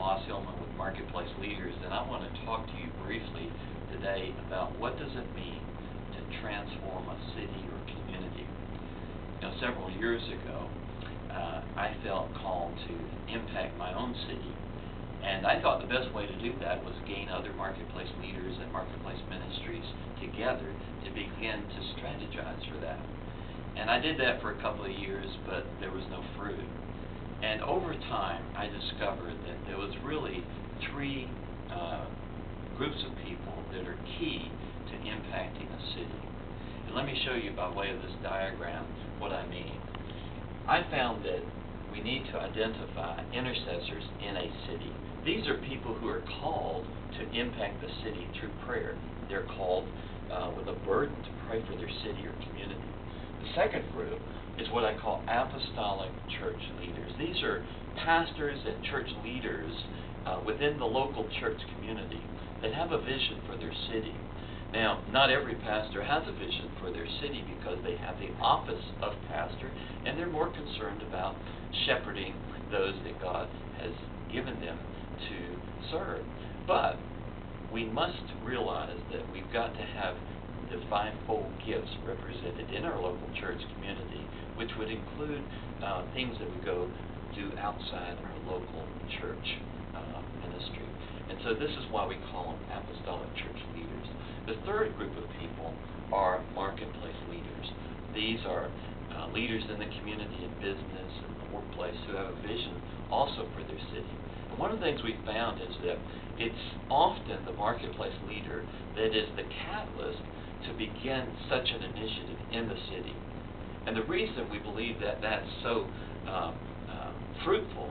Hillman with Marketplace Leaders, and I want to talk to you briefly today about what does it mean to transform a city or community. You know, several years ago, I felt called to impact my own city, and I thought the best way to do that was gain other Marketplace leaders and Marketplace ministries together to begin to strategize for that. And I did that for a couple of years, but there was no fruit. And over time, I discovered that there was really three groups of people that are key to impacting a city. And let me show you by way of this diagram what I mean. I found that we need to identify intercessors in a city. These are people who are called to impact the city through prayer. They're called with a burden to pray for their city or community. The second group is what I call apostolic church leaders. These are pastors and church leaders within the local church community that have a vision for their city. Now, not every pastor has a vision for their city because they have the office of pastor, and they're more concerned about shepherding those that God has given them to serve. But we must realize that we've got to have the fivefold gifts represented in our local church community, which would include things that we go do outside our local church ministry. And so this is why we call them apostolic church leaders. The third group of people are Marketplace leaders. These are leaders in the community and business and the workplace who have a vision also for their city. And one of the things we found is that it's often the Marketplace leader that is the catalyst to begin such an initiative in the city. And the reason we believe that that's so fruitful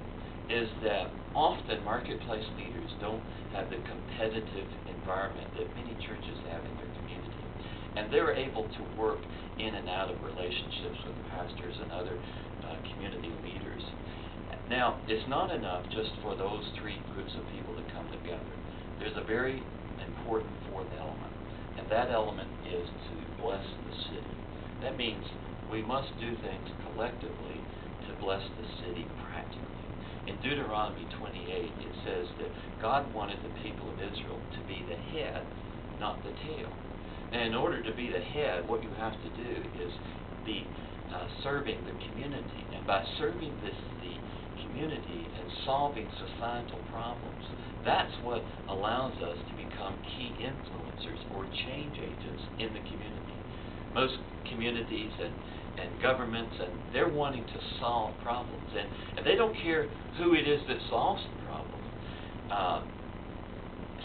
is that often Marketplace leaders don't have the competitive environment that many churches have in their community. And they're able to work in and out of relationships with pastors and other community leaders. Now, it's not enough just for those three groups of people to come together. There's a very important fourth element, and that element is to bless the city. That means we must do things collectively to bless the city practically. In Deuteronomy 28, it says that God wanted the people of Israel to be the head, not the tail. And in order to be the head, what you have to do is be serving the community. And by serving the community and solving societal problems, that's what allows us to become key influencers or change agents in the community. Most communities and governments, and they're wanting to solve problems, and they don't care who it is that solves the problem.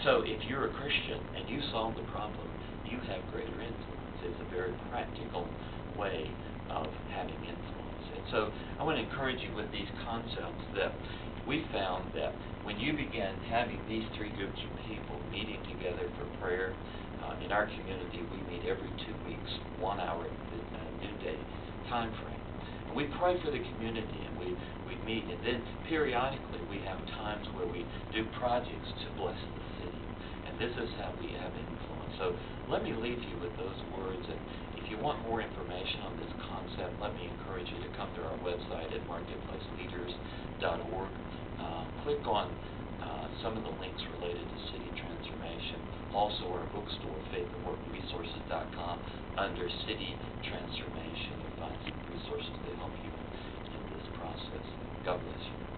So if you're a Christian and you solve the problem, you have greater influence. It's a very practical way of having influence. And so I want to encourage you with these concepts that we found that when you begin having these three groups of people meeting together for prayer, in our community we meet every 2 weeks, 1 hour at the noonday time frame. And we pray for the community, and we meet, and then periodically we have times where we do projects to bless the city. And this is how we have influence. So let me leave you with those words, and if you want more information on this concept, let me encourage you to come to our website at marketplaceleaders.org. Click on some of the links related to city transformation. Also our bookstore, faithandworkresources.com, under City Transformation. You'll find some resources to help you in this process. God bless you.